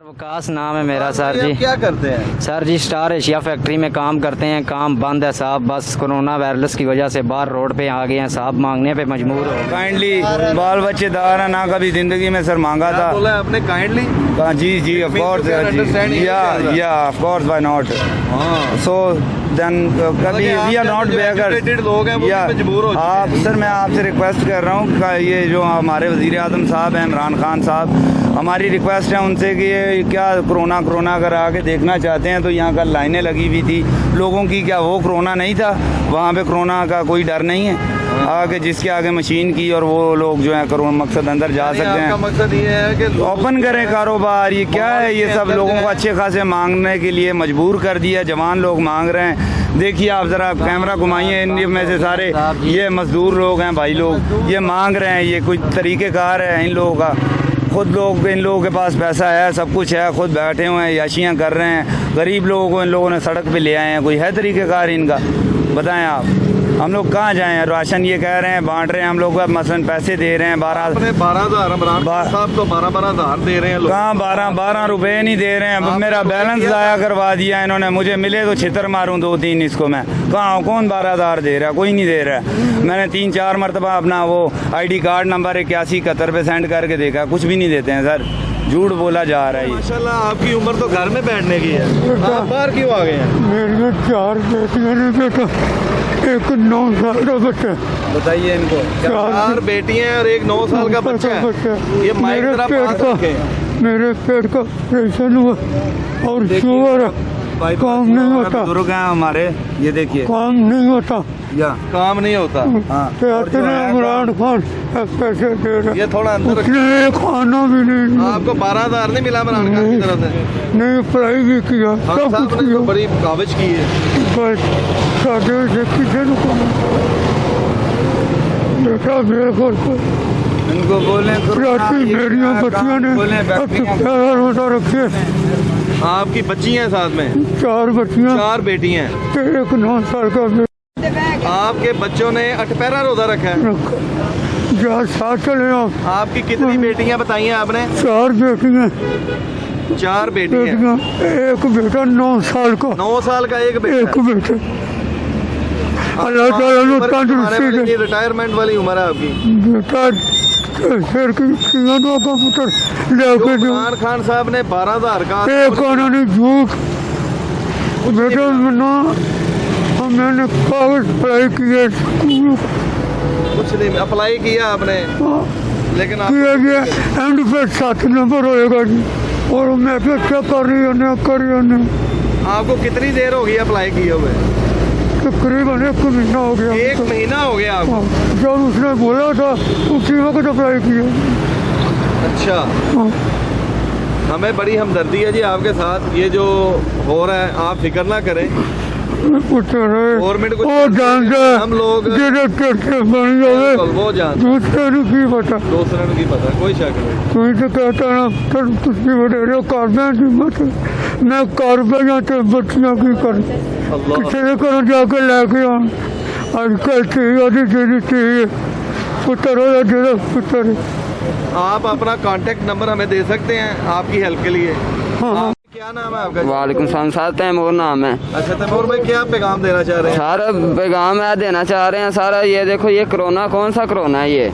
वकास नाम है मेरा सर जी। क्या करते हैं सर जी स्टार एशिया फैक्ट्री में काम करते हैं। काम बंद है साहब, बस कोरोना वायरस की वजह से बाहर रोड पे आ गए हैं साहब, मांगने पे मजबूर हो। काइंडली बाल बच्चेदार है ना, कभी जिंदगी में सर मांगा था। बोला आपने काइंडली? जी जी ऑफ कोर्स, या of course why not. So then कभी वी आर नॉट बेगर लोग हैं, वो मजबूर हो आप सर, मैं आपसे रिक्वेस्ट कर रहा हूँ, ये जो हमारे वज़ीर आज़म साहब हैं इमरान खान साहब, हमारी रिक्वेस्ट है उनसे कि ये क्या कोरोना अगर आके देखना चाहते हैं तो यहाँ कल लाइनें लगी हुई थी लोगों की, क्या वो कोरोना नहीं था? वहाँ पे कोरोना का कोई डर नहीं है आगे, जिसके आगे मशीन की और वो लोग जो है कोरोना मकसद अंदर जा सकते हैं। मकसद ये है कि ओपन करें कारोबार। ये क्या है, ये सब लोगों को अच्छे खासे मांगने के लिए मजबूर कर दिया, जवान लोग मांग रहे हैं। देखिए आप ज़रा कैमरा घुमाइए, इन में से सारे ये मजदूर लोग हैं भाई लोग, ये मांग रहे हैं। ये कोई तरीक़ेकार है इन लोगों का? खुद लोग, इन लोगों के पास पैसा है, सब कुछ है, खुद बैठे हुए हैं, याशियाँ कर रहे हैं। गरीब लोगों को इन लोगों ने सड़क पे ले आए हैं। कोई है तरीक़ेकार इनका? बताएं आप, हम लोग कहाँ जाएं? राशन ये कह रहे हैं बांट रहे हैं, हम लोग मसलन पैसे दे रहे हैं 12,000 इमरान साहब तो 12,000 दे रहे हैं लोग। कहाँ 12 रुपए नहीं दे रहे हैं। मेरा बैलेंस ज़ाया करवा दिया इन्होंने, मुझे मिले तो छितर मारूं 2-3 इसको मैं। कहाँ कौन 12,000 दे रहा है? कोई नहीं दे रहा है। मैंने 3-4 मरतबा अपना वो ID कार्ड नंबर 8171 पे सेंड करके देखा, कुछ भी नहीं देते हैं सर, झूठ बोला जा रहा है। माशाल्लाह आपकी उम्र तो घर में बैठने की है, आप बाहर क्यों आ गए हैं? मेरे 4 बेटियां ने बेटा, एक 9 साल का बच्चा। बताइए इनको। 4 बेटियां हैं और एक 9 साल का बच्चा है। ये माइक मेरे जरा पेट पास का रखें। मेरे पेट का ऑपरेशन हुआ और शुगर काम नहीं होता, बुजुर्ग हैं हमारे, ये देखिए काम नहीं होता, या काम नहीं होता। कहते हैं इमरान खान पैसे दे रहे, ये थोड़ा अंदर रखें। उसने खाना भी नहीं, आपको 12,000 नहीं मिला इमरान खान की तरफ से? नहीं पढ़ाई भी किया, खान सब साहब कुछ ने किया, तो बड़ी काविश की है। बस साढ़े से किसी को बेटा मेरे घर को इनको बोले मेरिया बच्चियों ने प्यारा रोजा रखे। आपकी बच्ची हैं साथ में? 4 बच्चियां, 4 बेटियां हैं। एक 9 साल का आपके बच्चों ने 8 पैरा रोजा रखा है। जहाँ साथ चले आप। आपकी कितनी बेटियां बताई हैं आपने? 4 बेटियां, 4 बेटियां। एक बेटा 9 साल का, 9 साल का एक बेटा। एक बेटा। अल्लाह ताला ने तंदुरुस्ती दे। रिटायरमेंट वाली उम्र है आपकी। बेटा फिर किसानों का पुत्र लेके जो इमरान खान साहब ने 12,000 का एक उन्होंने झूठ बेटा ना, मैंने कागज अप्लाई किए स्कूल कुछ नहीं अप्लाई किया आपने, लेकिन आप किया गया, एंड पे 7 नंबर होएगा जी, और मैं क्या कर रही हूँ। आपको कितनी देर हो गई अप्लाई किए हुए? तकरीबन 1 महीना हो गया। 1 महीना हो गया आपको? जब उसने बोला था उसी वक्त अप्लाई किया। अच्छा, हमें बड़ी हमदर्दी है जी आपके साथ। ये जो हो रहा है आप फिक्र ना करें, गवर्नमेंट को हम लोग बन जाए, वो जान दूसरे की पता, दूसरे की पता, कोई शक नहीं। तुम तो कहता ना तुझी बड़े कारबे की मत, मैं कारबे या तो बच्चियां की कर किसी कर जाके लेके आजकल चाहिए पुत्र हो या जेड़ा पुत्र। आप अपना कांटेक्ट नंबर हमें दे सकते हैं आपकी हेल्प के लिए? हाँ। क्या नाम है आपका? वालेकुम सलाम साहब, तैमूर नाम है। अच्छा तैमूर भाई, क्या पैगाम देना चाह रहे हैं? सारा पैगाम है देना चाह रहे हैं सारा। ये देखो, ये कोरोना कौन सा कोरोना है? ये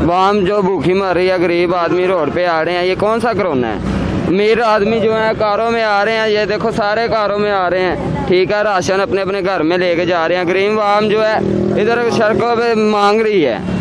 वाम जो भूखी मर रही है, गरीब आदमी रोड पे आ रहे हैं, ये कौन सा कोरोना है? अमीर आदमी जो है कारों में आ रहे हैं, ये देखो सारे कारों में आ रहे हैं, ठीक है, राशन अपने अपने घर में लेके जा रहे हैं। गरीब वाम जो है इधर सड़कों पे मांग रही है।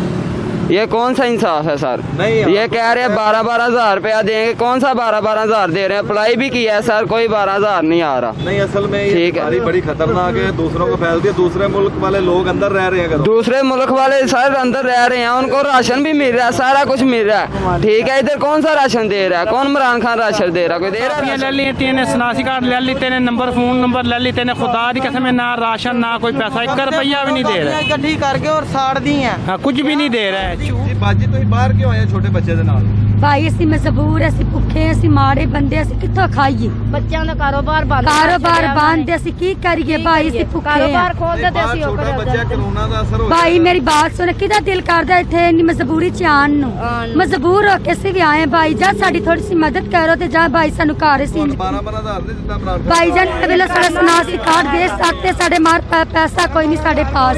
ये कौन सा इंसाफ है सर? नहीं, ये कह रहे हैं 12-12 हज़ार रुपया देंगे, कौन सा 12-12 हज़ार दे रहे हैं? अप्लाई भी किया है सर, कोई 12,000 नहीं आ रहा। नहीं, असल में ये ठीक है। बीमारी बड़ी खतरनाक है, दूसरों को फैलती है। दूसरे मुल्क वाले लोग अंदर रह रहे हैं, दूसरे मुल्क वाले सर अंदर रह रहे हैं, उनको राशन भी मिल रहा है, सारा कुछ मिल रहा है, ठीक है। इधर कौन सा राशन दे रहा है? कौन इमरान खान राशन दे रहा है? कोई दे रहा है? ले ली तेने शनासी कार्ड ले ली तेने, नंबर फोन नंबर ले ली तेने, खुदा की कसम ना राशन ना कोई पैसा, 1 रुपया भी नहीं दे रहा है। गड्डी करके और साड़ दी है। हाँ, कुछ भी नहीं दे रहा है। ਝੂਠ ਜੀ ਬਾਜੀ ਤੁਸੀਂ ਬਾਹਰ ਕਿਉਂ ਆਏ ਛੋਟੇ ਬੱਚੇ ਦੇ ਨਾਲ? ਭਾਈ ਅਸੀਂ ਮਜਬੂਰ, ਅਸੀਂ ਭੁੱਖੇ, ਅਸੀਂ ਮਾੜੇ ਬੰਦੇ, ਅਸੀਂ ਕਿੱਥੋਂ ਖਾਈਏ? ਬੱਚਿਆਂ ਦਾ ਕਾਰੋਬਾਰ ਬੰਦ ਕਾਰੋਬਾਰ ਬੰਦ, ਅਸੀਂ ਕੀ ਕਰੀਏ ਭਾਈ? ਅਸੀਂ ਭੁੱਖੇ ਕਾਰੋਬਾਰ ਆ ਖੋਲਦੇ ਤੇ ਅਸੀਂ ਉਹ ਛੋਟਾ ਬੱਚਾ ਕਰੋਨਾ ਦਾ ਅਸਰ ਹੋ ਭਾਈ। ਮੇਰੀ ਬਾਤ ਸੁਣ, ਕਿਹਦਾ ਦਿਲ ਕਰਦਾ ਇੱਥੇ ਇੰਨੀ ਮਜਬੂਰੀ ਚ ਆਉਣ ਨੂੰ? ਮਜਬੂਰ ਹੋ ਕੇ ਅਸੀਂ ਵੀ ਆਏ ਭਾਈ। ਜਾਂ ਸਾਡੀ ਥੋੜੀ ਸੀ ਮਦਦ ਕਰੋ ਤੇ ਜਾਂ ਭਾਈ ਸਾਨੂੰ ਘਰ ਅਸੀਂ 12,000 ਦੇ ਦਿੱਤਾ ਬਰਾੜ ਭਾਈ ਜਾਨ ਵੇਲੇ ਸਾਡਾ ਸਨਾਸੀ ਕਾਰਡ ਦੇ सकते साढ़े मार पैसा कोई नहीं साढ़े पास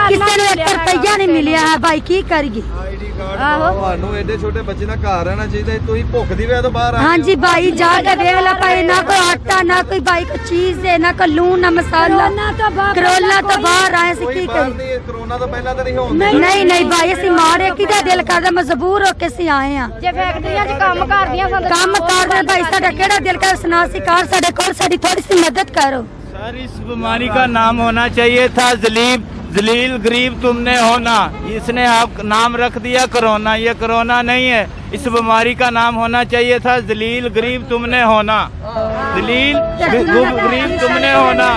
किसी ने 1 रुपया नहीं मिलिया है भाई की करेगी। ਤੁਹਾਨੂੰ ਐਡੇ ਛੋਟੇ ਬੱਚੇ ਨਾਲ ਘਰ ਰਹਿਣਾ ਚਾਹੀਦਾ ਤੁਸੀਂ ਭੁੱਖ ਦੀ ਵਜ੍ਹਾ ਤੋਂ ਬਾਹਰ ਆਏ। हाँ जी भाई जाके देख ला भाई, ना कोई आटा ना कोई भाई कोई चीज है, ना कोई लून ना मसाला, करोला तो बाहर आए से की ਬਾਹਰ करी। ਨਹੀਂ ਕਰੋਨਾ ਤੋਂ ਪਹਿਲਾਂ ਤਾਂ ਨਹੀਂ ਹੋਉਂਦੇ। नहीं नहीं भाई ਅਸੀਂ ਮਾਰੇ ਕਿਹਦਾ ਦਿਲ ਕਰਦਾ, ਮਜਬੂਰ ਹੋ ਕੇ ਅਸੀਂ ਆਏ ਆ। ਜੇ ਫੈਕਟਰੀਆਂ 'ਚ ਕੰਮ ਕਰਦੀਆਂ ਕੰਮ ਕਰਦੇ ਭਾਈ, ਸਾਡਾ ਕਿਹੜਾ ਦਿਲ ਕਰਦਾ ਸਨਾਸੀ ਕਾਰ ਸਾਡੇ ਕੋਲ, ਸਾਡੀ ਥੋੜੀ ਸੀ ਮਦਦ ਕਰੋ। सर इस बीमारी का नाम होना चाहिए था जलील गरीब तुमने होना, इसने आप नाम रख दिया कोरोना। ये कोरोना नहीं है, इस बीमारी का नाम होना चाहिए था जलील गरीब तुमने होना। जलील गरीब तुमने होना।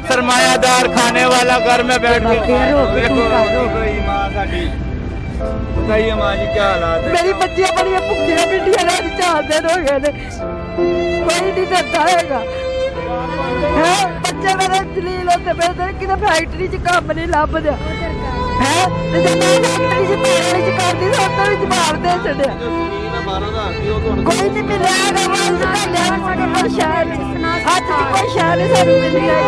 सरमायादार खाने वाला घर में बैठ के बताइए माँ जी क्या हालात है? मेरी बच्चियां बड़ी भुखियां पिटियां ने 4 दिन हो गए ने, कोई नहीं देता हैगा। बच्चे मेरे जलील होते पे कि फैक्ट्री च कम नहीं लभदा है, फैक्ट्री च पानी च करदी तो भी जवाब दे छड़िया, कोई नहीं मिलिया हैगा। कोई शहर अज कोई शहर नहीं सानू मिली है।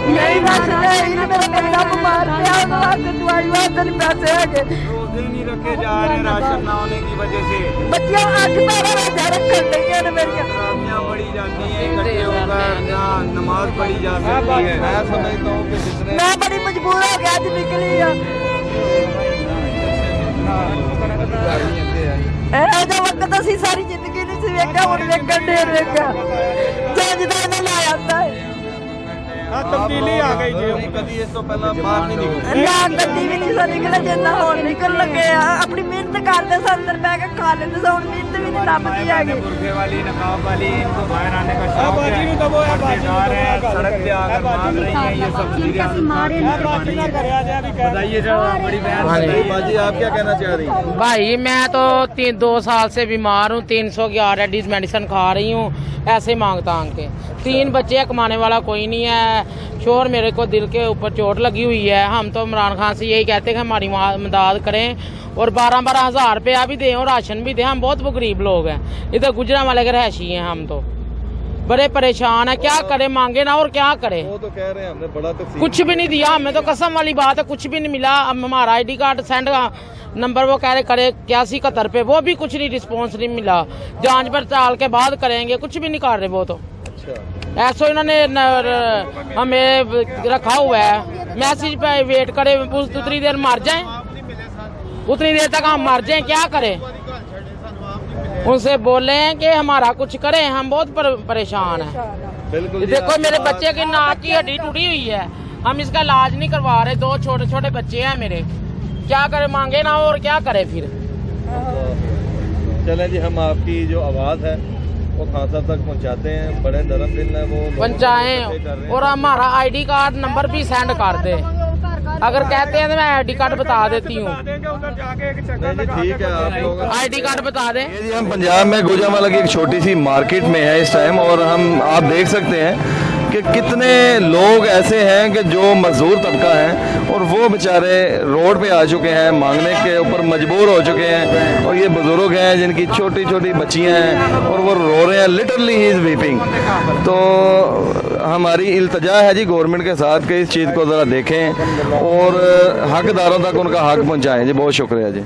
नहीं राशन है, मेरा बंदा बीमार पिया, दवाई वास्ते नहीं पैसे है, नहीं रखे जा रहे राशन ना होने की वजह से। बच्चियां 8-12 रोजा रखन लगियां ने मेरियां, पढ़ी जाती है इकट्ठे होकर ना नमाज पढ़ी जा सकती है। मैं समझता हूँ कि जितने मैं बड़ी मजबूर हो गया अज निकली ऐसा वक्त असी सारी जिंदगी नहीं सी वेख्या, हुण वेखण ढेर वेख्या जजदा ने ला जाता है। तब्दीली आ गई जी। कभी इस तो पहला बाहर नहीं निकले। ना कदी भी नहीं सा निकले, जिन्ना होर निकल लगे अपनी मेहनत करते स अंदर बह के खा लेते स, हुण मेहनत भी नहीं लभदी हैगी। बुरखे वाली नकाब वाली इनको बाहर आने का शौक है, जा रहे हैं सड़क पे आकर मांग रही हैं ये सब बताइए जो बड़ी बहन। बाजी आप क्या कहना चाह रही हैं? भाई मैं तो 2 साल से बीमार हूँ, 311 रेडीज मेडिसिन खा रही हूँ ऐसे मांग तांग के। 3 बच्चे, कमाने वाला कोई नहीं है। शोर मेरे को दिल के ऊपर चोट लगी हुई है। हम तो इमरान खान से यही कहते हैं कि हमारी मदद करें और 12-12 हज़ार रुपया भी दें और राशन भी दें। हम बहुत गरीब लोग हैं, इधर गुजरांवाले के रहशी हैं, हम तो बड़े परेशान है। क्या करें, मांगे ना और क्या करें। वो तो कह रहे हैं हमने बड़ा तकसीम कुछ भी नहीं दिया हमें, तो कसम वाली बात है, कुछ भी नहीं मिला। अब हमारा ID कार्ड सेंड नंबर वो कह रहे करे 8171 पे, वो भी कुछ नहीं, रिस्पॉन्स नहीं मिला। जांच पड़ताल के बाद करेंगे, कुछ भी नहीं कर रहे वो तो। ऐसा इन्होंने हमें रखा हुआ है, मैसेज पे वेट करे, उतनी देर मर जाए, उतनी देर तक हम मर जाए, क्या करें। उनसे बोले हैं कि हमारा कुछ करें, हम बहुत परेशान हैं। बिल्कुल। देखो मेरे बच्चे की नाक की हड्डी टूटी हुई है, हम इसका इलाज नहीं करवा रहे। 2 छोटे छोटे बच्चे हैं मेरे, क्या करें, मांगे ना और क्या करें फिर। चलें जी, हम आपकी जो आवाज़ है वो खान साहब तक पहुंचाते हैं। बड़े नरम दिल है वो, पहुंचाएं और हमारा ID कार्ड नंबर भी सेंड कर दे। अगर कहते हैं तो मैं ID कार्ड बता देती हूँ। ठीक है, आप लोग ID कार्ड बता दें। जी हम पंजाब में गुजरांवाला की एक छोटी सी मार्केट में है इस टाइम, और हम आप देख सकते हैं कि कितने लोग ऐसे हैं कि जो मजदूर तबका है और वो बेचारे रोड पे आ चुके हैं, मांगने के ऊपर मजबूर हो चुके हैं। और ये बुजुर्ग हैं जिनकी छोटी छोटी बच्चियां हैं और वो रो रहे हैं, लिटरली ही इज़ वीपिंग। तो हमारी इल्तजा है जी गवर्नमेंट के साथ कि इस चीज़ को ज़रा देखें और हकदारों तक उनका हक पहुँचाएँ जी। बहुत शुक्रिया जी।